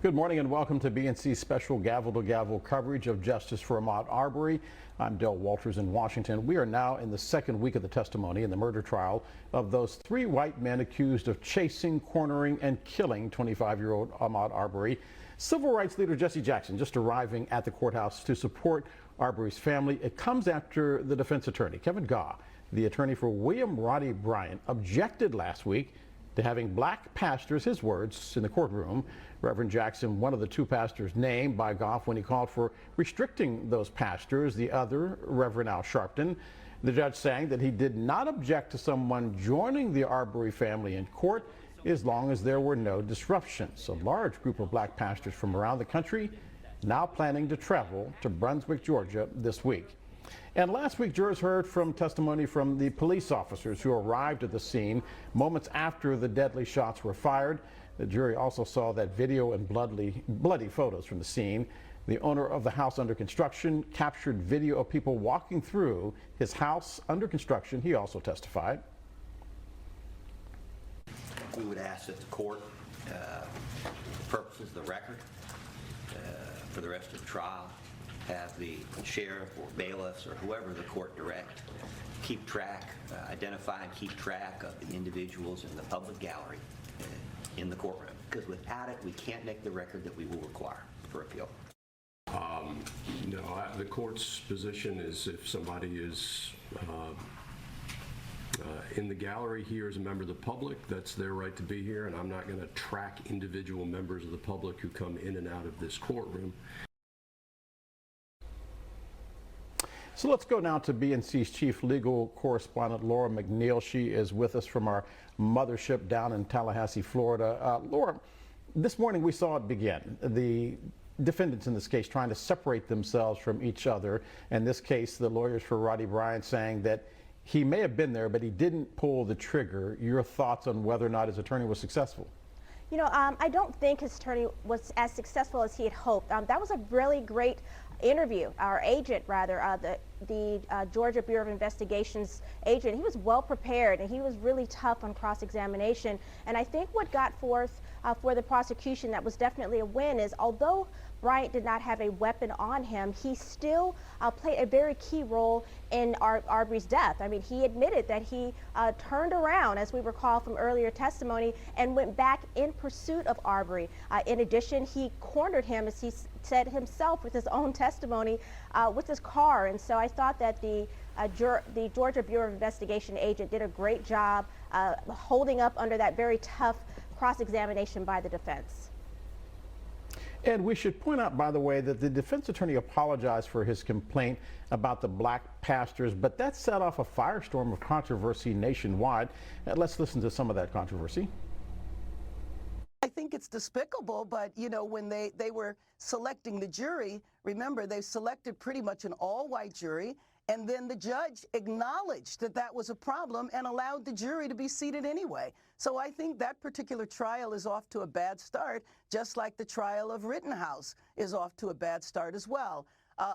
Good morning and welcome to BNC's special gavel-to-gavel coverage of justice for Ahmaud Arbery. I'm Dale Walters in Washington. We are now in the second week of the testimony in the murder trial of those three white men accused of chasing, cornering, and killing 25-year-old Ahmaud Arbery. Civil rights leader Jesse Jackson just arriving at the courthouse to support Arbery's family. It comes after the defense attorney, Kevin Gough, the attorney for William Roddy Bryant, objected last week to having black pastors, his words, in the courtroom. Reverend Jackson, one of the two pastors named by Gough when he called for restricting those pastors, the other, Reverend Al Sharpton. The judge saying that he did not object to someone joining the Arbery family in court as long as there were no disruptions. A large group of black pastors from around the country now planning to travel to Brunswick, Georgia this week. And last week, jurors heard from testimony from the police officers who arrived at the scene moments after the deadly shots were fired. The jury also saw that video and bloody photos from the scene. The owner of the house under construction captured video of people walking through his house under construction. He also testified. We would ask that the court, for purposes of the record, for the rest of the trial, have the sheriff or bailiffs or whoever the court direct keep track, identify and keep track of the individuals in the public gallery in the courtroom, because without it we can't make the record that we will require for appeal. No, the court's position is if somebody is in the gallery here as a member of the public, that's their right to be here, and I'm not going to track individual members of the public who come in and out of this courtroom. So let's go now to BNC's chief legal correspondent, Laura McNeal. She is with us from our mothership down in Tallahassee, Florida. Laura, this morning we saw it begin. The defendants in this case trying to separate themselves from each other. In this case, the lawyers for Roddy Bryant saying that he may have been there, but he didn't pull the trigger. Your thoughts on whether or not his attorney was successful? You know, I don't think his attorney was as successful as he had hoped. That was a really great interview. Our agent, rather, the Georgia Bureau of Investigation's agent, he was well prepared and he was really tough on cross-examination. And I think what got forth for the prosecution that was definitely a win is, although Bryant did not have a weapon on him, he still played a very key role in Arbery's death. I mean, he admitted that he turned around, as we recall from earlier testimony, and went back in pursuit of Arbery. In addition, he cornered him, as he said himself with his own testimony, with his car. And so I thought that the Georgia Bureau of Investigation agent did a great job holding up under that very tough cross-examination by the defense. And we should point out, by the way, that the defense attorney apologized for his complaint about the black pastors, but that set off a firestorm of controversy nationwide. Let's listen to some of that controversy. I think it's despicable, but you know, when they were selecting the jury, remember they selected pretty much an all-white jury, and then the judge acknowledged that that was a problem and allowed the jury to be seated anyway. So I think that particular trial is off to a bad start, just like the trial of Rittenhouse is off to a bad start as well.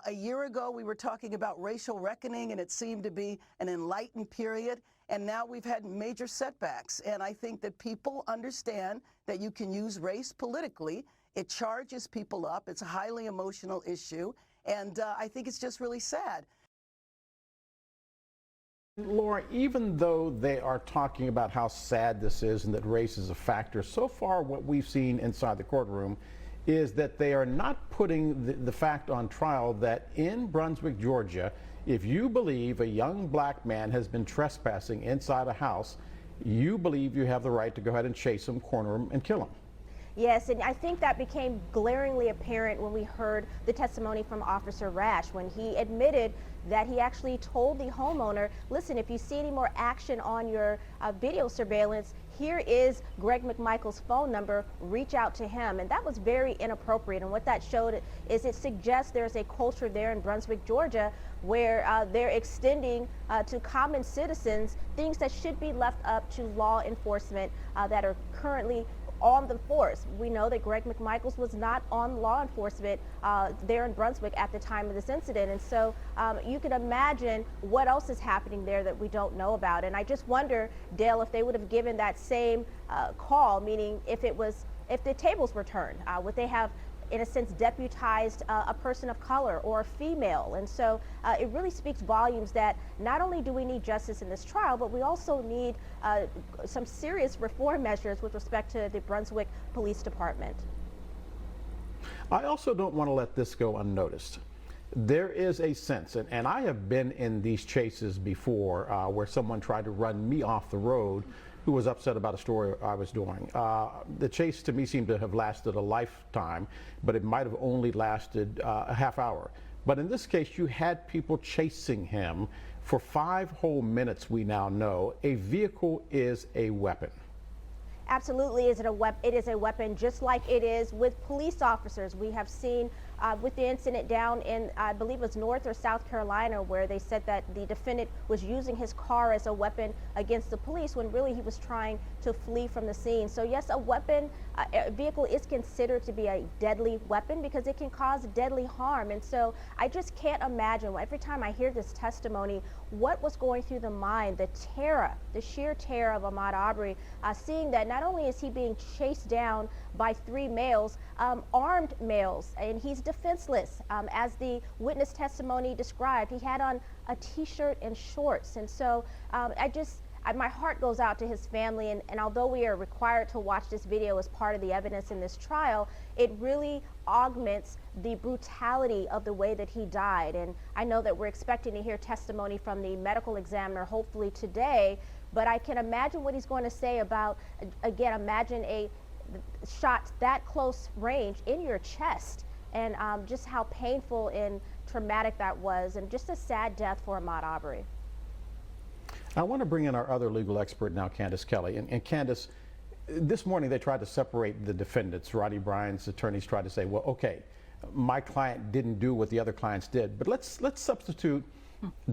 A year ago, we were talking about racial reckoning, and it seemed to be an enlightened period. And now we've had major setbacks. And I think that people understand that you can use race politically. It charges people up. It's a highly emotional issue. And I think it's just really sad. Laura, even though they are talking about how sad this is and that race is a factor, so far what we've seen inside the courtroom is that they are not putting the fact on trial that in Brunswick, Georgia, if you believe a young black man has been trespassing inside a house, you believe you have the right to go ahead and chase him, corner him, and kill him. Yes, and I think that became glaringly apparent when we heard the testimony from Officer Rash, when he admitted that he actually told the homeowner, listen, if you see any more action on your video surveillance, here is Greg McMichael's phone number, reach out to him. And that was very inappropriate. And what that showed is it suggests there's a culture there in Brunswick, Georgia, where they're extending to common citizens things that should be left up to law enforcement that are currently on the force. We know that Greg McMichaels was not on law enforcement there in Brunswick at the time of this incident. And so you can imagine what else is happening there that we don't know about. And I just wonder, Dale, if they would have given that same call, meaning if it was if the tables were turned? Would they have, in a sense, deputized a person of color or a female? And so it really speaks volumes that not only do we need justice in this trial, but we also need some serious reform measures with respect to the Brunswick Police Department. I also don't want to let this go unnoticed. There is a sense, and I have been in these chases before where someone tried to run me off the road who was upset about a story I was doing. The chase to me seemed to have lasted a lifetime, but it might have only lasted a half hour. But in this case, you had people chasing him for 5 whole minutes, we now know. A vehicle is a weapon. Absolutely, it is a weapon, just like it is with police officers. We have seen with the incident down in, I believe it was North or South Carolina, where they said that the defendant was using his car as a weapon against the police when really he was trying to flee from the scene. So yes, a weapon, a vehicle is considered to be a deadly weapon because it can cause deadly harm. And so I just can't imagine, every time I hear this testimony, what was going through the mind, the terror, the sheer terror of Ahmaud Arbery, seeing that not only is he being chased down by 3 males, armed males, and he's defenseless. As the witness testimony described, he had on a t-shirt and shorts. And so my heart goes out to his family, and although we are required to watch this video as part of the evidence in this trial, it really augments the brutality of the way that he died. And I know that we're expecting to hear testimony from the medical examiner hopefully today, but I can imagine what he's going to say about, again, imagine a shot that close range in your chest, and just how painful and traumatic that was, and just a sad death for Ahmaud Arbery. I want to bring in our other legal expert now, Candace Kelley. And Candace, this morning they tried to separate the defendants. Roddy Bryan's attorneys tried to say, well, okay, my client didn't do what the other clients did, but let's substitute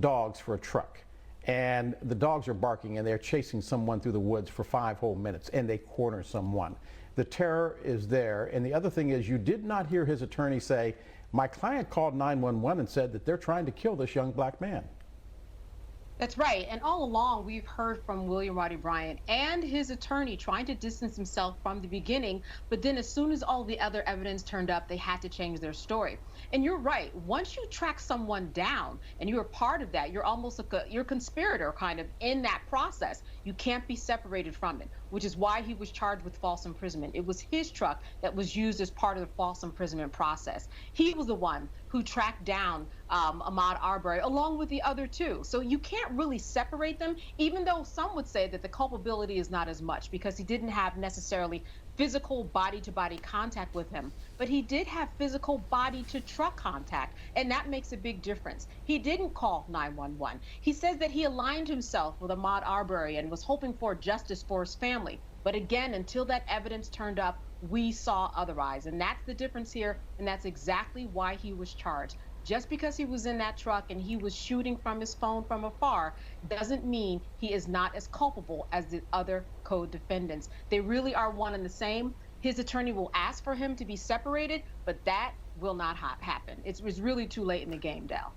dogs for a truck. And the dogs are barking and they're chasing someone through the woods for 5 whole minutes, and they corner someone. The terror is there. And the other thing is, you did not hear his attorney say, my client called 911 and said that they're trying to kill this young black man. That's right. And all along, we've heard from William Roddy Bryant and his attorney trying to distance himself from the beginning. But then as soon as all the other evidence turned up, they had to change their story. And you're right. Once you track someone down and you're a part of that, you're almost like you're a conspirator kind of in that process. You can't be separated from it, which is why he was charged with false imprisonment. It was his truck that was used as part of the false imprisonment process. He was the one who tracked down Ahmaud Arbery along with the other 2. So you can't really separate them, even though some would say that the culpability is not as much because he didn't have necessarily physical body-to-body contact with him, but he did have physical body-to-truck contact, and that makes a big difference. He didn't call 911. He says that he aligned himself with Ahmaud Arbery and was hoping for justice for his family. But again, until that evidence turned up, we saw otherwise, and that's the difference here, and that's exactly why he was charged. Just because he was in that truck and he was shooting from his phone from afar doesn't mean he is not as culpable as the other co-defendants. They really are one and the same. His attorney will ask for him to be separated, but that will not happen. It's really too late in the game, Dal.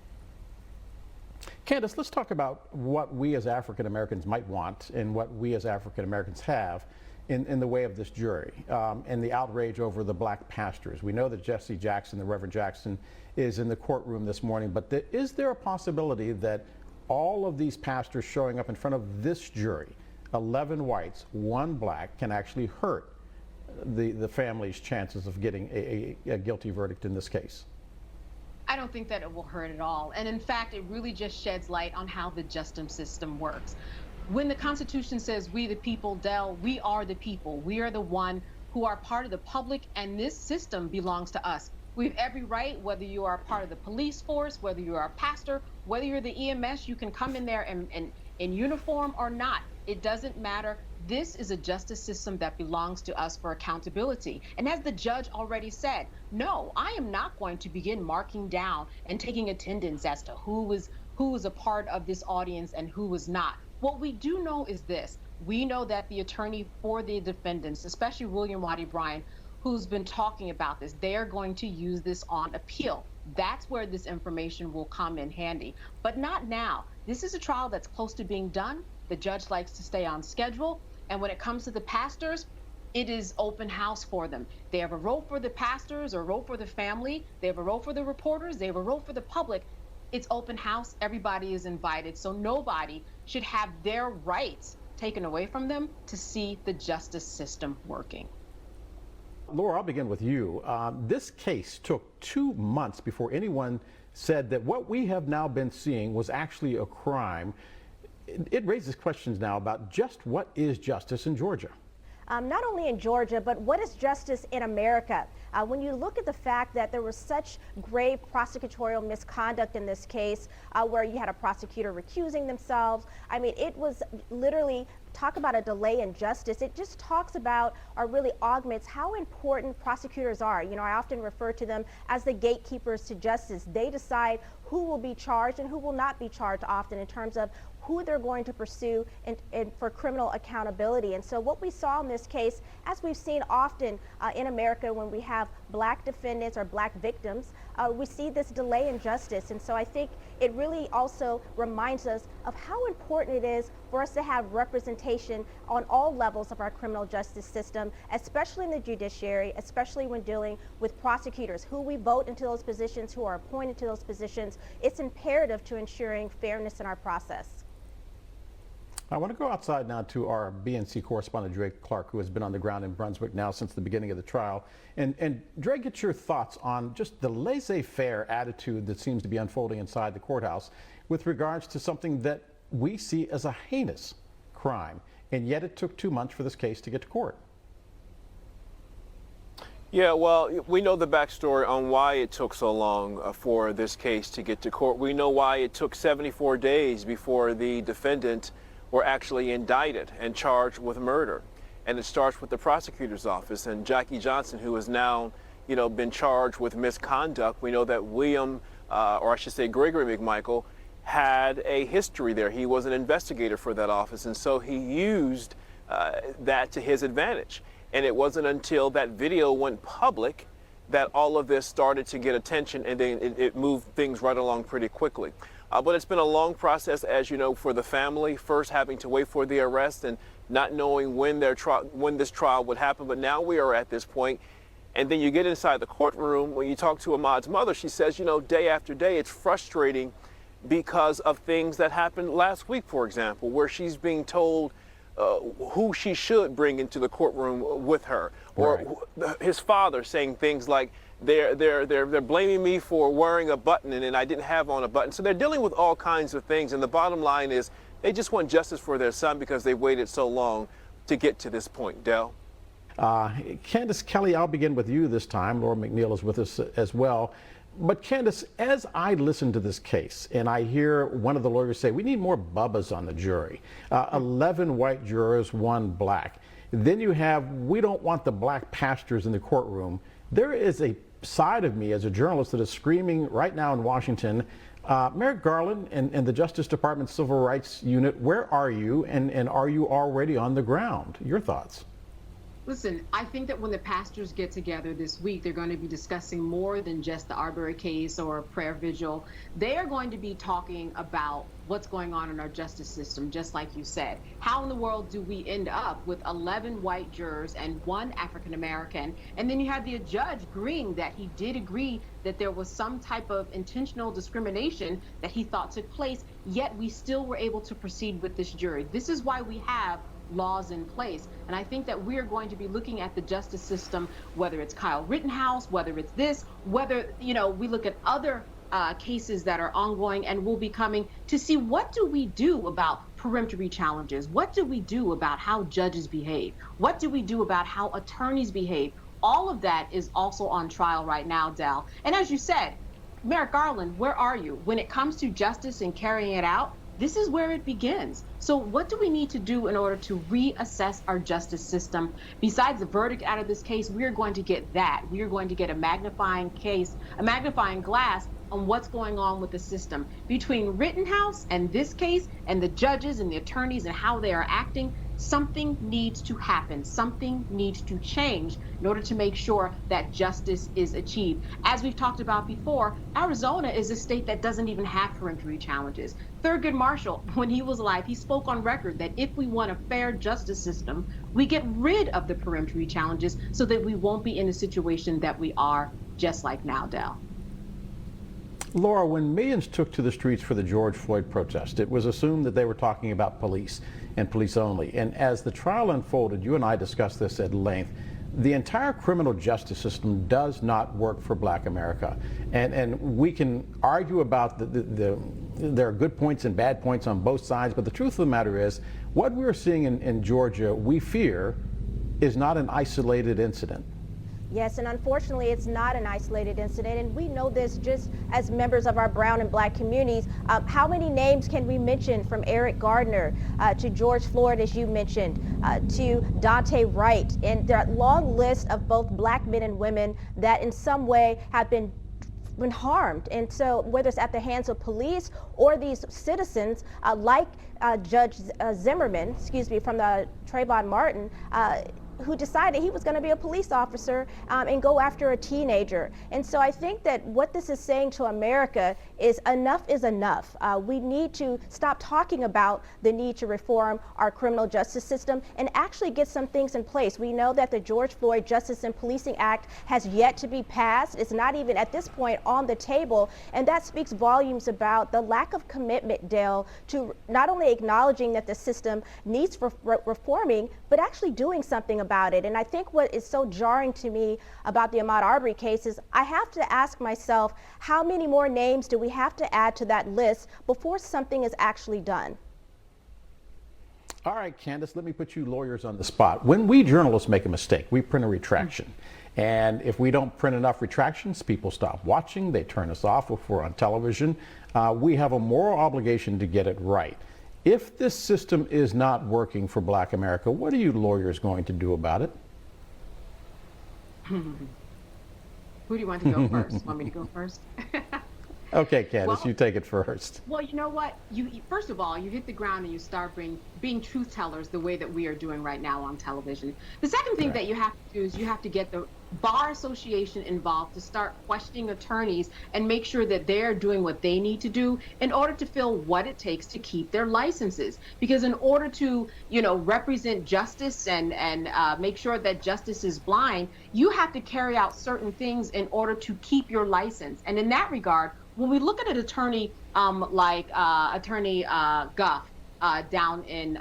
Candace, let's talk about what we as African Americans might want and what we as African Americans have in the way of this jury and the outrage over the black pastors. We know that Jesse Jackson, the Reverend Jackson, is in the courtroom this morning, but is there a possibility that all of these pastors showing up in front of this jury, 11 whites, 1 black, can actually hurt the family's chances of getting a guilty verdict in this case? I don't think that it will hurt at all. And in fact, it really just sheds light on how the justice system works. When the Constitution says we the people, Del, we are the people. We are the one who are part of the public, and this system belongs to us. We have every right, whether you are a part of the police force, whether you are a pastor, whether you're the EMS, you can come in there and in uniform or not. It doesn't matter. This is a justice system that belongs to us for accountability. And as the judge already said, no, I am not going to begin marking down and taking attendance as to who was a part of this audience and who was not. What we do know is this. We know that the attorney for the defendants, especially William Roddy Bryant, who's been talking about this, they are going to use this on appeal. That's where this information will come in handy, but not now. This is a trial that's close to being done. The judge likes to stay on schedule. And when it comes to the pastors, it is open house for them. They have a role for the pastors or a role for the family. They have a role for the reporters. They have a role for the public. It's open house. Everybody is invited. So nobody should have their rights taken away from them to see the justice system working. Laura, I'll begin with you. This case took 2 months before anyone said that what we have now been seeing was actually a crime. It raises questions now about just what is justice in Georgia. Not only in Georgia, but what is justice in America? When you look at the fact that there was such grave prosecutorial misconduct in this case, where you had a prosecutor recusing themselves, I mean, it was literally, talk about a delay in justice. It just talks about, or really augments, how important prosecutors are. You know, I often refer to them as the gatekeepers to justice. They decide who will be charged and who will not be charged often in terms of who they're going to pursue and for criminal accountability. And so what we saw in this case, as we've seen often in America when we have black defendants or black victims, we see this delay in justice. And so I think it really also reminds us of how important it is for us to have representation on all levels of our criminal justice system, especially in the judiciary, especially when dealing with prosecutors, who we vote into those positions, who are appointed to those positions. It's imperative to ensuring fairness in our process. I want to go outside now to our BNC correspondent, Drake Clark, who has been on the ground in Brunswick now since the beginning of the trial. And Drake, get your thoughts on just the laissez-faire attitude that seems to be unfolding inside the courthouse with regards to something that we see as a heinous crime. And yet it took 2 months for this case to get to court. Yeah, well, we know the backstory on why it took so long for this case to get to court. We know why it took 74 days before the defendant were actually indicted and charged with murder. And it starts with the prosecutor's office and Jackie Johnson, who has now, been charged with misconduct. We know that William, or I should say Gregory McMichael, had a history there. He was an investigator for that office, and so he used that to his advantage. And it wasn't until that video went public that all of this started to get attention, and then it moved things right along pretty quickly. But it's been a long process, as you know, for the family, first having to wait for the arrest and not knowing when this trial would happen. But now we are at this point. And then you get inside the courtroom. When you talk to Ahmaud's mother, she says, day after day, it's frustrating because of things that happened last week, for example, where she's being told who she should bring into the courtroom with her, or his father saying things like, they're blaming me for wearing a button and I didn't have on a button. So they're dealing with all kinds of things. And the bottom line is they just want justice for their son because they waited so long to get to this point. Del? Candace, Kelley, I'll begin with you this time. Laura McNeal is with us as well. But Candace, as I listen to this case and I hear one of the lawyers say, we need more Bubbas on the jury, 11 white jurors, 1 black. Then you have, we don't want the black pastors in the courtroom. There is a side of me as a journalist that is screaming right now in Washington, Merrick Garland and the Justice Department Civil Rights Unit, where are you, and are you already on the ground? Your thoughts? Listen, I think that when the pastors get together this week, they're going to be discussing more than just the Arbery case or a prayer vigil. They are going to be talking about what's going on in our justice system, just like you said. How in the world do we end up with 11 white jurors and 1 African American? And then you have the judge agreeing that he did agree that there was some type of intentional discrimination that he thought took place, yet we still were able to proceed with this jury. This is why we have laws in place. And I think that we are going to be looking at the justice system, whether it's Kyle Rittenhouse, whether it's this, whether, we look at other cases that are ongoing and will be coming to see what do we do about peremptory challenges? What do we do about how judges behave? What do we do about how attorneys behave? All of that is also on trial right now, Del. And as you said, Merrick Garland, where are you? When it comes to justice and carrying it out, this is where it begins. So what do we need to do in order to reassess our justice system? Besides the verdict out of this case, we are going to get that. We are going to get a magnifying glass on what's going on with the system. Between Rittenhouse and this case and the judges and the attorneys and how they are acting, something needs to happen. Something needs to change in order to make sure that justice is achieved. As we've talked about before, Arizona is a state that doesn't even have peremptory challenges. Thurgood Marshall, when he was alive, he spoke on record that if we want a fair justice system, we get rid of the peremptory challenges so that we won't be in a situation that we are just like now, Del. Laura, when millions took to the streets for the George Floyd protest, it was assumed that they were talking about police and police only. And as the trial unfolded, you and I discussed this at length, the entire criminal justice system does not work for Black America. And we can argue about there are good points and bad points on both sides, but the truth of the matter is, what we're seeing in Georgia, we fear, is not an isolated incident. Yes, and unfortunately, it's not an isolated incident, and we know this just as members of our brown and Black communities. How many names can we mention, from Eric Gardner to George Floyd, as you mentioned, to Dante Wright, and that long list of both Black men and women that in some way have been harmed. And so whether it's at the hands of police or these citizens like Judge Zimmerman, from the Trayvon Martin, who decided he was going to be a police officer and go after a teenager. And so I think that what this is saying to America is enough is enough. We need to stop talking about the need to reform our criminal justice system and actually get some things in place. We know that the George Floyd Justice and Policing Act has yet to be passed. It's not even at this point on the table. And that speaks volumes about the lack of commitment, Dale, to not only acknowledging that the system needs reforming, but actually doing something about it. And I think what is so jarring to me about the Ahmaud Arbery case is I have to ask myself, how many more names do we have to add to that list before something is actually done? All right, Candace, let me put you lawyers on the spot. When we journalists make a mistake, we print a retraction. And if we don't print enough retractions, people stop watching, they turn us off if we're on television. We have a moral obligation to get it right. If this system is not working for Black America, what are you lawyers going to do about it? Who do you want to go first? Want me to go first? Okay, Candace, Well, you take it first. Well, you know what? First of all, you hit the ground and you start being truth tellers the way that we are doing right now on television. The second thing that you have to do is you have to get the Bar Association involved to start questioning attorneys and make sure that they're doing what they need to do in order to feel what it takes to keep their licenses. Because in order to, represent justice and make sure that justice is blind, you have to carry out certain things in order to keep your license. And in that regard, when we look at an attorney like Attorney Gough down in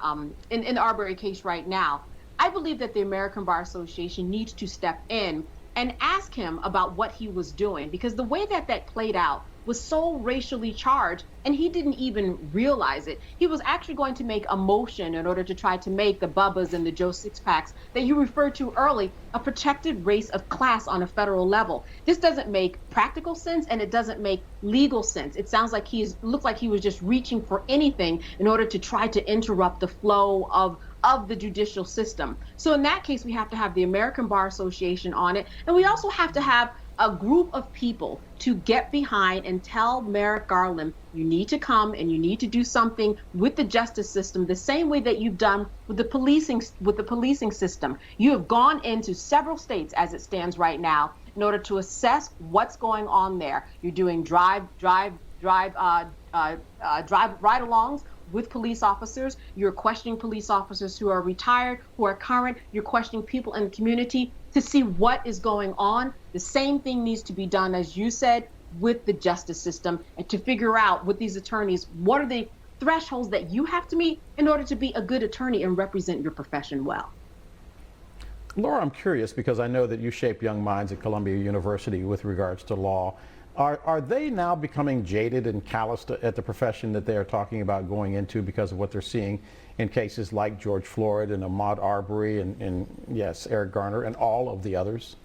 the Arbery case right now, I believe that the American Bar Association needs to step in and ask him about what he was doing, because the way that played out was so racially charged, and he didn't even realize it. He was actually going to make a motion in order to try to make the Bubbas and the Joe Sixpacks that you referred to early a protected race of class on a federal level. This doesn't make practical sense, and it doesn't make legal sense. It sounds like looked like he was just reaching for anything in order to try to interrupt the flow of the judicial system. So in that case, we have to have the American Bar Association on it, and we also have to have a group of people to get behind and tell Merrick Garland, you need to come and you need to do something with the justice system the same way that you've done with the policing system. You have gone into several states as it stands right now in order to assess what's going on there. You're doing drive ride-alongs with police officers. You're questioning police officers who are retired, who are current. You're questioning people in the community to see what is going on. The same thing needs to be done, as you said, with the justice system, and to figure out with these attorneys, what are the thresholds that you have to meet in order to be a good attorney and represent your profession well. Laura, I'm curious, because I know that you shape young minds at Columbia University with regards to law. Are they now becoming jaded and calloused at the profession that they are talking about going into because of what they're seeing in cases like George Floyd and Ahmaud Arbery and yes, Eric Garner and all of the others?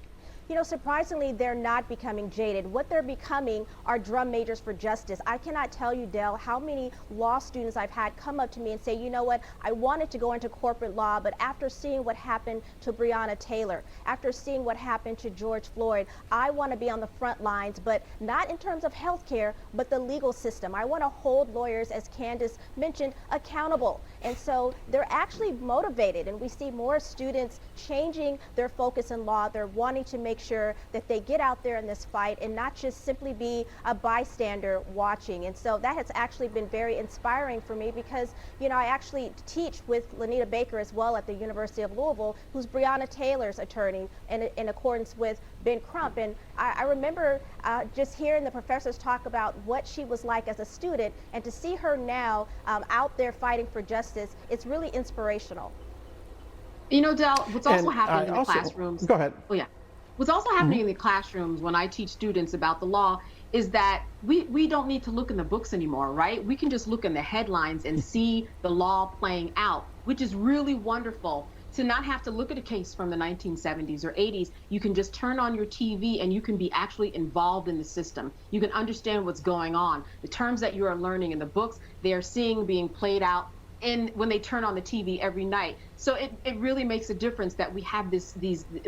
you know, surprisingly, they're not becoming jaded. What they're becoming are drum majors for justice. I cannot tell you, Del, how many law students I've had come up to me and say, you know what, I wanted to go into corporate law, but after seeing what happened to Breonna Taylor, after seeing what happened to George Floyd, I want to be on the front lines, but not in terms of health care, but the legal system. I want to hold lawyers, as Candace mentioned, accountable. And so they're actually motivated, and we see more students changing their focus in law. They're wanting to make sure that they get out there in this fight and not just simply be a bystander watching. And so that has actually been very inspiring for me because, you know, I actually teach with Lanita Baker as well at the University of Louisville, who's Breonna Taylor's attorney in accordance with Ben Crump. And I remember just hearing the professors talk about what she was like as a student, and to see her now out there fighting for justice, it's really inspirational. You know, Del, what's also happening in the also, classrooms. Go ahead. Oh, yeah. What's also happening in the classrooms when I teach students about the law is that we don't need to look in the books anymore, right? We can just look in the headlines and see the law playing out, which is really wonderful. To not have to look at a case from the 1970s or 80s, you can just turn on your TV and you can be actually involved in the system. You can understand what's going on. The terms that you are learning in the books, they are seeing being played out when they turn on the TV every night. So it really makes a difference that we have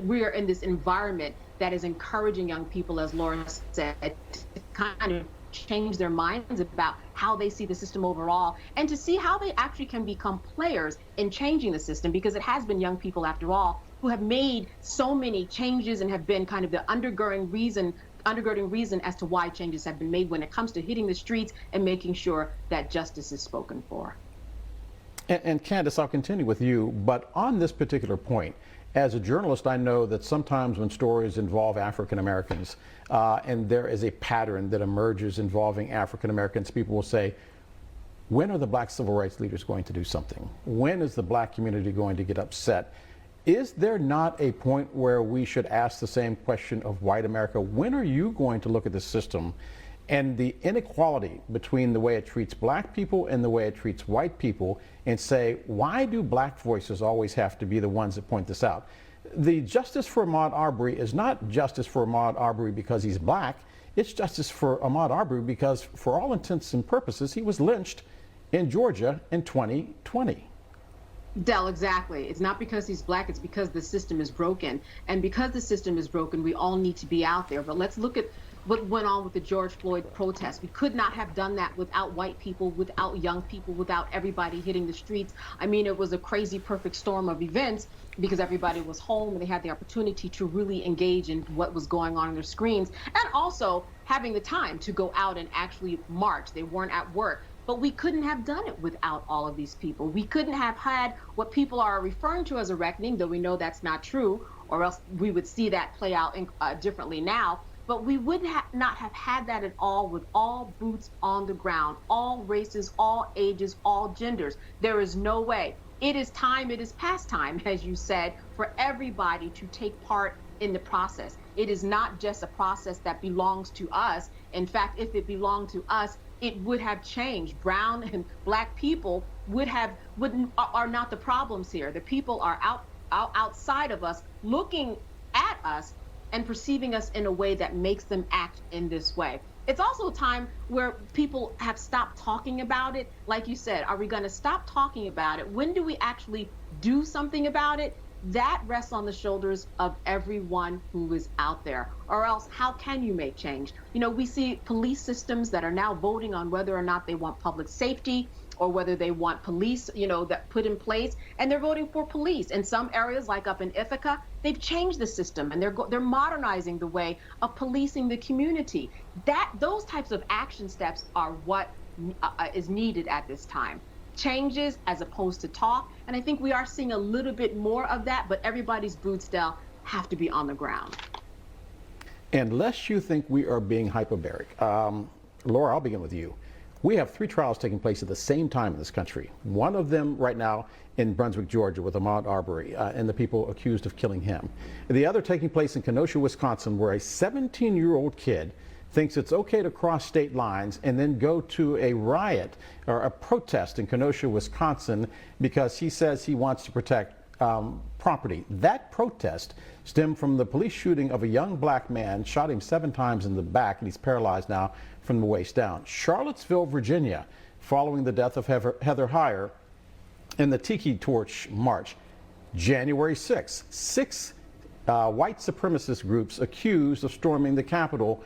we are in this environment that is encouraging young people, as Laura said, to kind of change their minds about how they see the system overall, and to see how they actually can become players in changing the system, because it has been young people, after all, who have made so many changes and have been kind of the undergirding reason as to why changes have been made when it comes to hitting the streets and making sure that justice is spoken for. And Candace, I'll continue with you, but on this particular point, as a journalist, I know that sometimes when stories involve African Americans, and there is a pattern that emerges involving African Americans, people will say, when are the black civil rights leaders going to do something? When is the black community going to get upset? Is there not a point where we should ask the same question of white America? When are you going to look at the system and the inequality between the way it treats black people and the way it treats white people, and say, why do black voices always have to be the ones that point this out? The justice for Ahmaud Arbery is not justice for Ahmaud Arbery because he's black. It's justice for Ahmaud Arbery because, for all intents and purposes, he was lynched in Georgia in 2020. Del, exactly. It's not because he's black, it's because the system is broken. And because the system is broken, we all need to be out there. But let's look at what went on with the George Floyd protests. We could not have done that without white people, without young people, without everybody hitting the streets. I mean, it was a crazy perfect storm of events because everybody was home and they had the opportunity to really engage in what was going on their screens, and also having the time to go out and actually march. They weren't at work. But we couldn't have done it without all of these people. We couldn't have had what people are referring to as a reckoning, though we know that's not true, or else we would see that play out differently now. But we would not have had that at all with all boots on the ground, all races, all ages, all genders. There is no way. It is time, it is past time, as you said, for everybody to take part in the process. It is not just a process that belongs to us. In fact, if it belonged to us, it would have changed. Brown and black people are not the problems here. The people are outside of us, looking at us and perceiving us in a way that makes them act in this way. It's also a time where people have stopped talking about it. Like you said, are we going to stop talking about it? When do we actually do something about it? That rests on the shoulders of everyone who is out there. Or else, how can you make change? You know, we see police systems that are now voting on whether or not they want public safety or whether they want police, you know, that put in place, and they're voting for police. In some areas, like up in Ithaca, they've changed the system and they're modernizing the way of policing the community. Those types of action steps are what is needed at this time. Changes as opposed to talk, and I think we are seeing a little bit more of that, but everybody's boots, Del, have to be on the ground. Unless you think we are being hyperbaric, Laura, I'll begin with you. We have 3 trials taking place at the same time in this country. One of them right now in Brunswick, Georgia, with Ahmaud Arbery and the people accused of killing him. The other taking place in Kenosha, Wisconsin, where a 17-year-old kid thinks it's okay to cross state lines and then go to a riot or a protest in Kenosha, Wisconsin, because he says he wants to protect property. That protest stemmed from the police shooting of a young black man, shot him 7 times in the back, and he's paralyzed now from the waist down. Charlottesville, Virginia, following the death of Heather Heyer in the Tiki Torch March. January 6th, 6 white supremacist groups accused of storming the Capitol.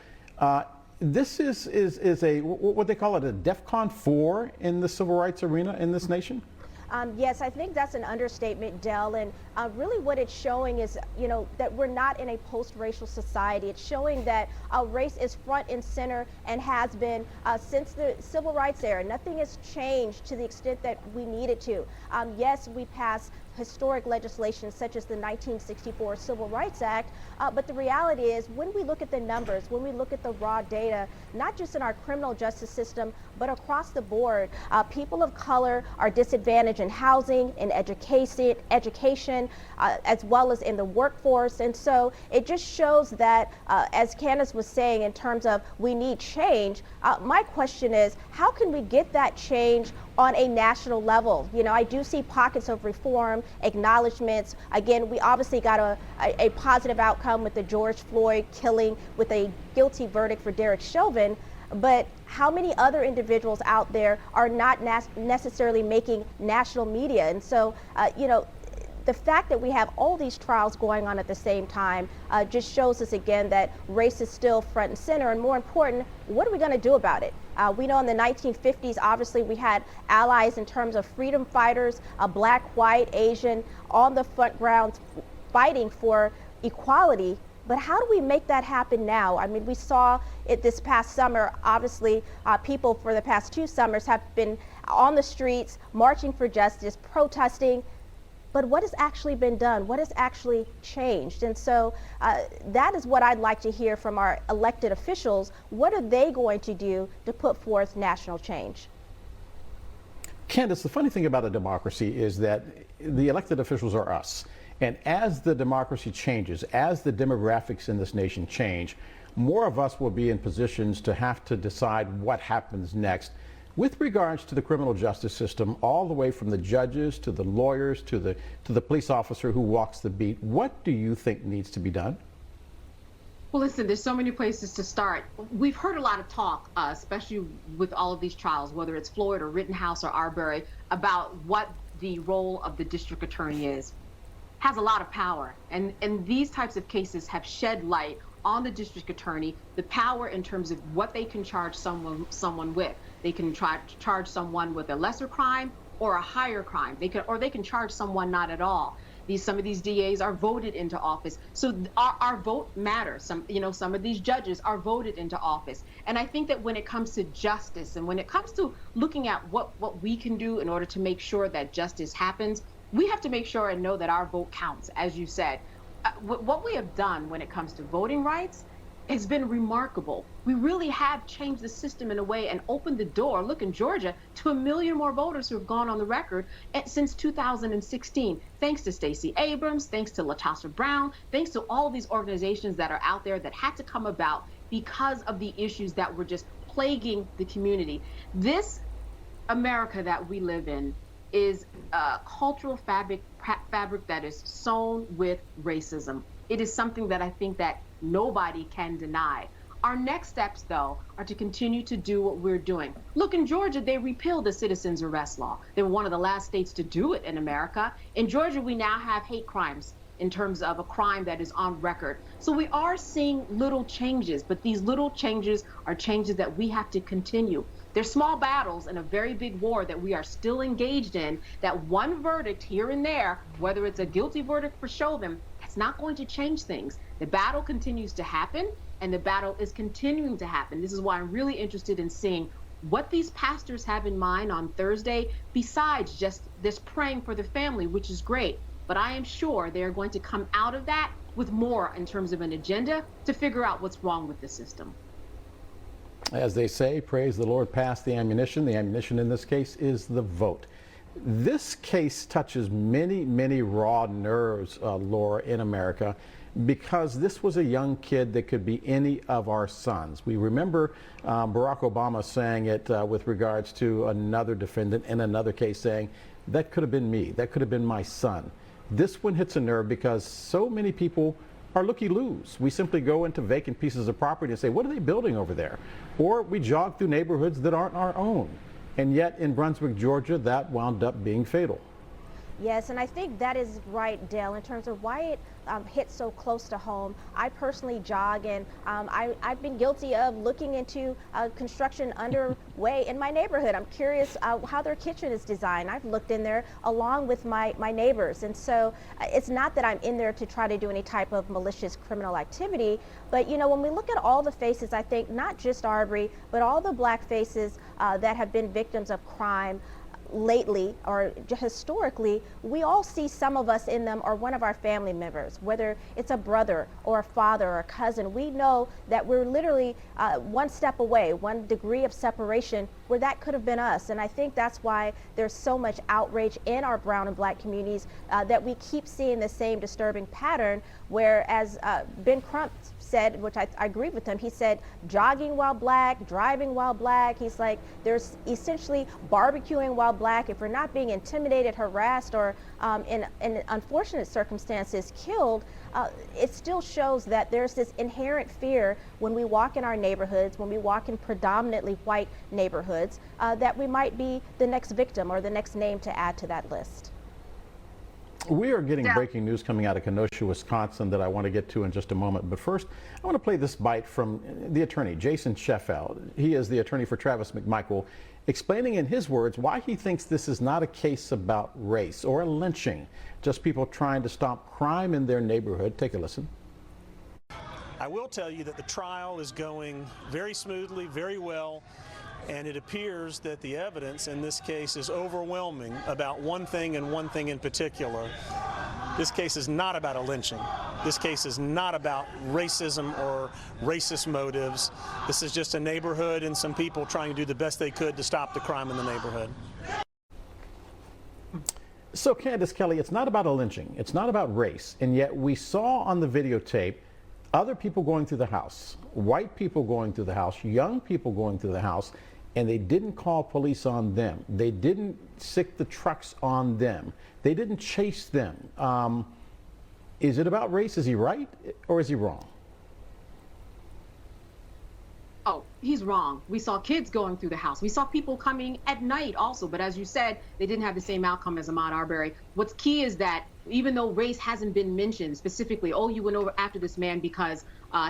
This is a, what they call it, a DEFCON 4 in the civil rights arena in this nation? Yes, I think that's an understatement, Del, and really what it's showing is, that we're not in a post-racial society. It's showing that race is front and center and has been since the civil rights era. Nothing has changed to the extent that we need it to. Yes, we passed historic legislation such as the 1964 Civil Rights Act, but the reality is when we look at the numbers, when we look at the raw data, not just in our criminal justice system, but across the board, people of color are disadvantaged in housing, in education, as well as in the workforce. And so it just shows that, as Candace was saying, in terms of we need change, my question is, how can we get that change on a national level? I do see pockets of reform, acknowledgments. Again, we obviously got a positive outcome with the George Floyd killing with a guilty verdict for Derek Chauvin, but how many other individuals out there are not necessarily making national media? And so, the fact that we have all these trials going on at the same time just shows us again that race is still front and center, and more important, what are we going to do about it? We know in the 1950s, obviously, we had allies in terms of freedom fighters, black, white, Asian, on the front grounds fighting for equality. But how do we make that happen now? I mean, we saw it this past summer. Obviously, people for the past 2 summers have been on the streets, marching for justice, protesting. But what has actually been done? What has actually changed? And so that is what I'd like to hear from our elected officials. What are they going to do to put forth national change? Candace, the funny thing about a democracy is that the elected officials are us. And as the democracy changes, as the demographics in this nation change, more of us will be in positions to have to decide what happens next with regards to the criminal justice system, all the way from the judges to the lawyers to the police officer who walks the beat. What do you think needs to be done? Well, listen, there's so many places to start. We've heard a lot of talk, especially with all of these trials, whether it's Floyd or Rittenhouse or Arbery, about what the role of the district attorney is. Has a lot of power, and these types of cases have shed light on the district attorney, the power in terms of what they can charge someone with. They can charge someone with a lesser crime or a higher crime. They can charge someone not at all. Some of these DAs are voted into office, so our vote matters. Some of these judges are voted into office, and I think that when it comes to justice and when it comes to looking at what we can do in order to make sure that justice happens, we have to make sure and know that our vote counts, as you said. What we have done when it comes to voting rights has been remarkable. We really have changed the system in a way and opened the door, look in Georgia, to 1 million more voters who have gone on the record since 2016, thanks to Stacey Abrams, thanks to LaTosha Brown, thanks to all of these organizations that are out there that had to come about because of the issues that were just plaguing the community. This America that we live in is a cultural fabric that is sown with racism. It is something that I think that nobody can deny. Our next steps, though, are to continue to do what we're doing. Look, in Georgia, they repealed the citizens arrest law. They were one of the last states to do it in America. In Georgia, we now have hate crimes in terms of a crime that is on record. So we are seeing little changes, but these little changes are changes that we have to continue. There's small battles in a very big war that we are still engaged in, that one verdict here and there, whether it's a guilty verdict for Chauvin, that's not going to change things. The battle continues to happen, and the battle is continuing to happen. This is why I'm really interested in seeing what these pastors have in mind on Thursday, besides just this praying for the family, which is great. But I am sure they're going to come out of that with more in terms of an agenda to figure out what's wrong with the system. As they say, praise the Lord past the ammunition. The ammunition in this case is the vote. This case touches many, many raw nerves, Laura, in America, because this was a young kid that could be any of our sons. We remember Barack Obama saying it with regards to another defendant in another case, saying, that could have been me, that could have been my son. this one hits a nerve because so many people are looky-loos. We simply go into vacant pieces of property and say, what are they building over there? Or we jog through neighborhoods that aren't our own. And yet in Brunswick, Georgia, that wound up being fatal. Yes, and I think that is right, Dale, in terms of why it hit so close to home. I personally jog, and I've been guilty of looking into construction underway in my neighborhood. I'm curious how their kitchen is designed. I've looked in there along with my neighbors, and so it's not that I'm in there to try to do any type of malicious criminal activity, but you know, when we look at all the faces, I think not just Arbery, but all the black faces that have been victims of crime lately or historically, we all see some of us in them or one of our family members, whether it's a brother or a father or a cousin. We know that we're literally one step away, one degree of separation where that could have been us. And I think that's why there's so much outrage in our brown and black communities that we keep seeing the same disturbing pattern where, as Ben Crump said, which I agree with him, he said jogging while black, driving while black. He's like, there's essentially barbecuing while black. If we're not being intimidated, harassed, or in unfortunate circumstances killed, it still shows that there's this inherent fear when we walk in our neighborhoods, when we walk in predominantly white neighborhoods, that we might be the next victim or the next name to add to that list. We are getting breaking news coming out of Kenosha, Wisconsin that I want to get to in just a moment. But first, I want to play this bite from the attorney, Jason Sheffield. He is the attorney for Travis McMichael, explaining in his words why he thinks this is not a case about race or a lynching, just people trying to stop crime in their neighborhood. Take a listen. I will tell you that the trial is going very smoothly, very well. And it appears that the evidence in this case is overwhelming about one thing and one thing in particular. This case is not about a lynching. This case is not about racism or racist motives. This is just a neighborhood and some people trying to do the best they could to stop the crime in the neighborhood. So, Candace, Kelley, it's not about a lynching. It's not about race. And yet we saw on the videotape other people going through the house, white people going through the house, young people going through the house, and they didn't call police on them. They didn't sick the trucks on them. They didn't chase them. Is it about race? Is he right or is he wrong? Oh, he's wrong. We saw kids going through the house. We saw people coming at night also. But as you said, they didn't have the same outcome as Ahmaud Arbery. What's key is that even though race hasn't been mentioned specifically, oh, you went over after this man because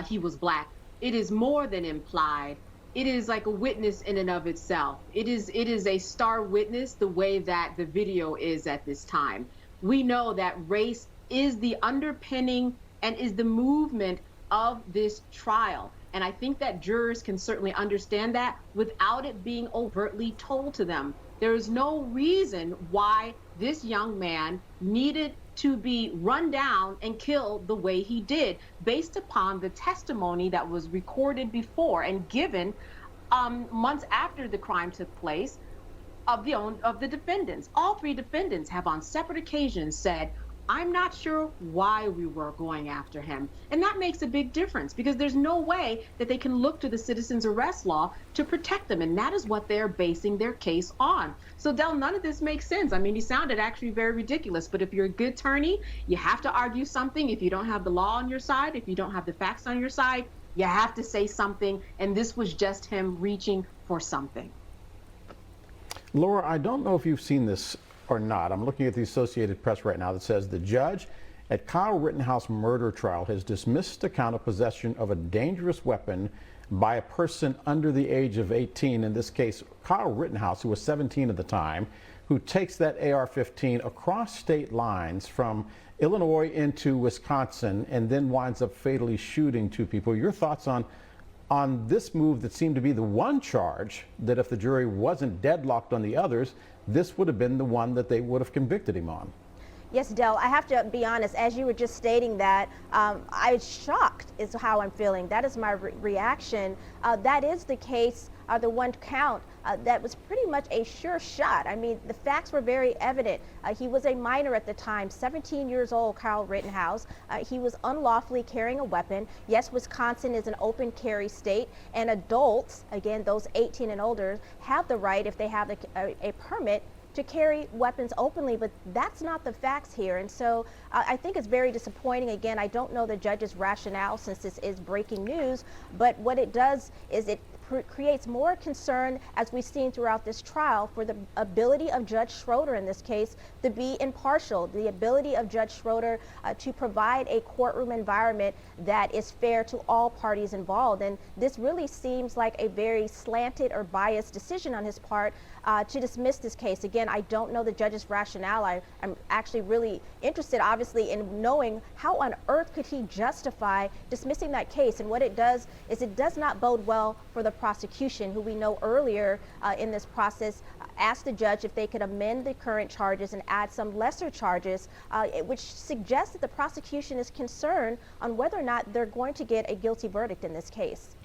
he was black, it is more than implied. It is like a witness in and of itself. It is a star witness the way that the video is at this time. We know that race is the underpinning and is the movement of this trial. And I think that jurors can certainly understand that without it being overtly told to them. There is no reason why this young man needed to be run down and killed the way he did, based upon the testimony that was recorded before and given months after the crime took place of the defendants. All three defendants have on separate occasions said, I'm not sure why we were going after him. And that makes a big difference because there's no way that they can look to the citizens arrest law to protect them. And that is what they're basing their case on. So Del, none of this makes sense. I mean, he sounded actually very ridiculous, but if you're a good attorney, you have to argue something. If you don't have the law on your side, if you don't have the facts on your side, you have to say something. And this was just him reaching for something. Laura, I don't know if you've seen this or not. I'm looking at the Associated Press right now that says the judge at Kyle Rittenhouse murder trial has dismissed the count of possession of a dangerous weapon by a person under the age of 18. In this case, Kyle Rittenhouse, who was 17 at the time, who takes that AR-15 across state lines from Illinois into Wisconsin and then winds up fatally shooting two people. Your thoughts on this move that seemed to be the one charge that if the jury wasn't deadlocked on the others, this would have been the one that they would have convicted him on? Yes, Del, I have to be honest, as you were just stating that, I was shocked is how I'm feeling. That is my reaction. That is the case, the one count that was pretty much a sure shot. I mean, the facts were very evident. He was a minor at the time, 17 years old, Kyle Rittenhouse. He was unlawfully carrying a weapon. Yes, Wisconsin is an open carry state, and adults, again, those 18 and older, have the right, if they have a permit, to carry weapons openly, but that's not the facts here. And so I think it's very disappointing. Again, I don't know the judge's rationale since this is breaking news, but what it does is it creates more concern, as we've seen throughout this trial, for the ability of Judge Schroeder in this case to be impartial, the ability of Judge Schroeder to provide a courtroom environment that is fair to all parties involved. And this really seems like a very slanted or biased decision on his part to dismiss this case. Again, I don't know the judge's rationale. I'm actually really interested, obviously, in knowing how on earth could he justify dismissing that case. And what it does is it does not bode well for the prosecution, who we know earlier in this process asked the judge if they could amend the current charges and add some lesser charges, which suggests that the prosecution is concerned on whether or not they're going to get a guilty verdict in this case.